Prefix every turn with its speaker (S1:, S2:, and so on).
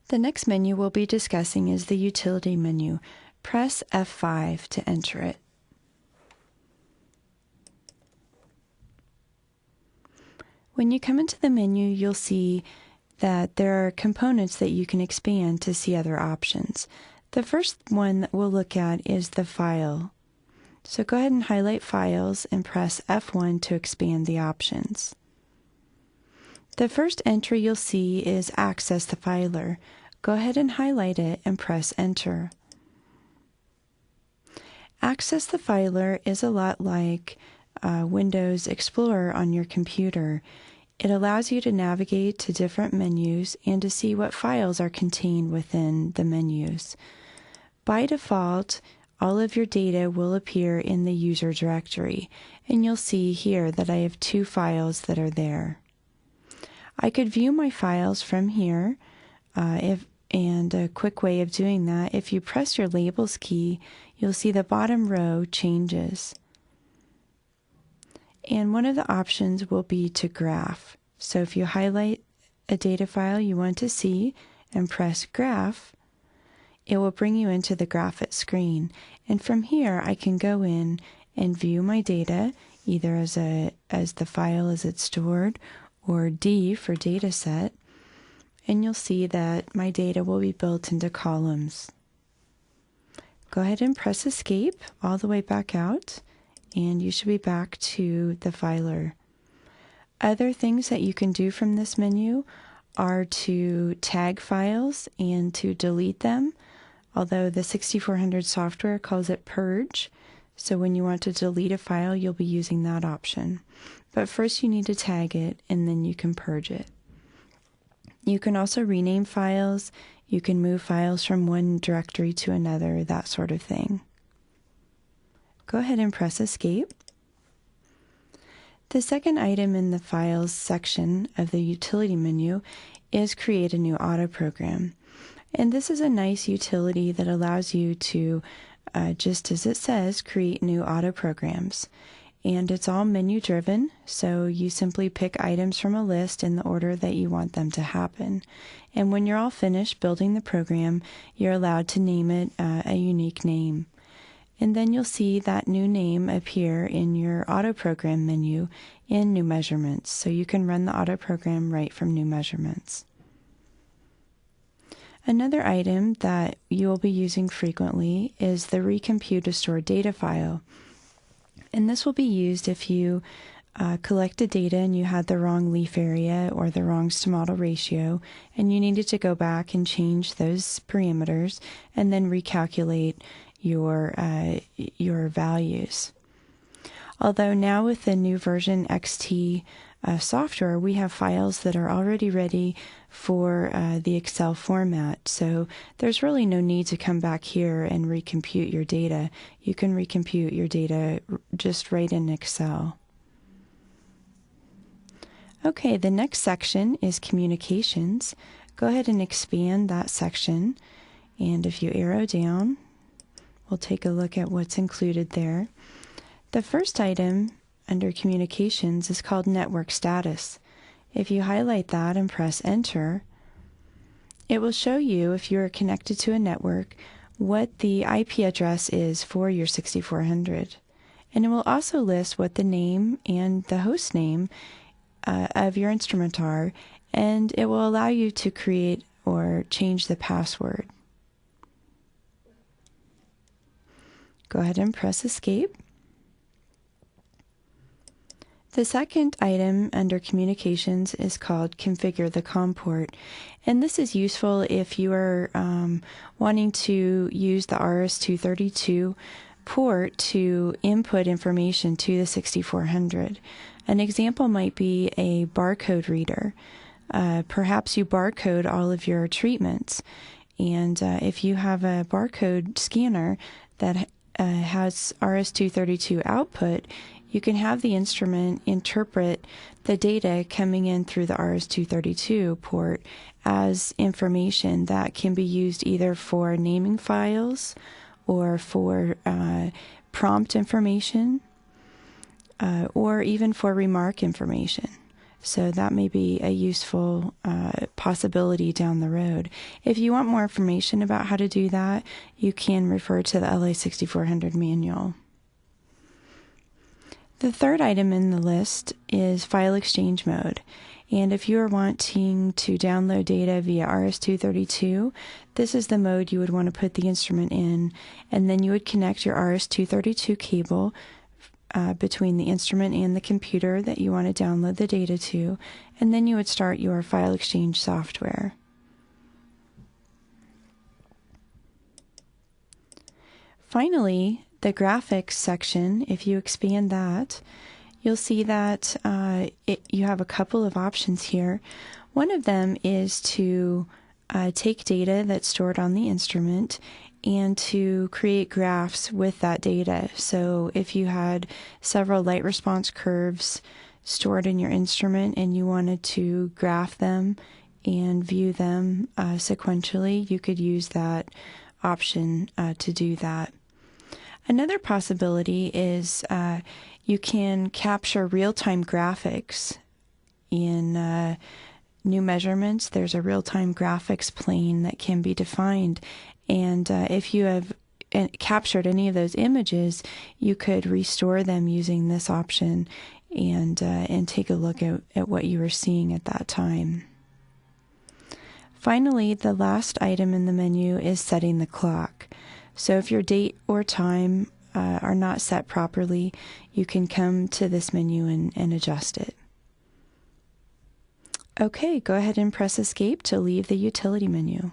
S1: The next menu we'll be discussing is the utility menu. Press F5 to enter it. When you come into the menu, you'll see that there are components that you can expand to see other options. The first one that we'll look at is the file. So go ahead and highlight Files and press F1 to expand the options. The first entry you'll see is Access the Filer. Go ahead and highlight it and press Enter. Access the Filer is a lot like Windows Explorer on your computer. It allows you to navigate to different menus and to see what files are contained within the menus. By default, all of your data will appear in the user directory, and you'll see here that I have 2 files that are there. I could view my files from here, and a quick way of doing that, if you press your Labels key, you'll see the bottom row changes. And one of the options will be to graph. So if you highlight a data file you want to see and press Graph, it will bring you into the Graph It screen. And from here, I can go in and view my data, either as the file as it's stored, or D for data set. And you'll see that my data will be built into columns. Go ahead and press Escape all the way back out, and you should be back to the filer. Other things that you can do from this menu are to tag files and to delete them, although the 6400 software calls it purge. So when you want to delete a file, you'll be using that option. But first you need to tag it, and then you can purge it. You can also rename files. You can move files from one directory to another, that sort of thing. Go ahead and press Escape. The second item in the Files section of the Utility menu is Create a New Auto Program. And this is a nice utility that allows you to, just as it says, create new auto programs. And it's all menu driven, so you simply pick items from a list in the order that you want them to happen. And when you're all finished building the program, you're allowed to name it a unique name. And then you'll see that new name appear in your Auto Program menu in New Measurements, so you can run the auto program right from New Measurements. Another item that you will be using frequently is the Recompute a Stored Data file. And this will be used if you collected data and you had the wrong leaf area or the wrong stomata ratio, and you needed to go back and change those parameters and then recalculate your values. Although now with the new version XT software, we have files that are already ready for the Excel format. So there's really no need to come back here and recompute your data. You can recompute your data just right in Excel. Okay, the next section is Communications. Go ahead and expand that section. And if you arrow down, we'll take a look at what's included there. The first item under Communications is called Network Status. If you highlight that and press Enter, it will show you, if you are connected to a network, what the IP address is for your 6400. And it will also list what the name and the host name of your instrument are, and it will allow you to create or change the password. Go ahead and press Escape. The second item under Communications is called Configure the COM port, and this is useful if you are wanting to use the RS-232 port to input information to the 6400. An example might be a barcode reader. Perhaps you barcode all of your treatments, and if you have a barcode scanner that has RS-232 output, you can have the instrument interpret the data coming in through the RS-232 port as information that can be used either for naming files or for prompt information or even for remark information. So that may be a useful possibility down the road. If you want more information about how to do that, you can refer to the LA 6400 manual. The third item in the list is file exchange mode. And if you are wanting to download data via RS-232, this is the mode you would want to put the instrument in, and then you would connect your RS-232 cable between the instrument and the computer that you want to download the data to, and then you would start your file exchange software. Finally, the graphics section, if you expand that, you'll see that you have a couple of options here. One of them is to take data that's stored on the instrument and to create graphs with that data. So if you had several light response curves stored in your instrument and you wanted to graph them and view them sequentially, you could use that option to do that. Another possibility is you can capture real-time graphics in new measurements. There's a real-time graphics plane that can be defined, and if you have captured any of those images, you could restore them using this option and take a look at what you were seeing at that time. Finally, the last item in the menu is setting the clock. So if your date or time are not set properly, you can come to this menu and adjust it. Okay, go ahead and press Escape to leave the utility menu.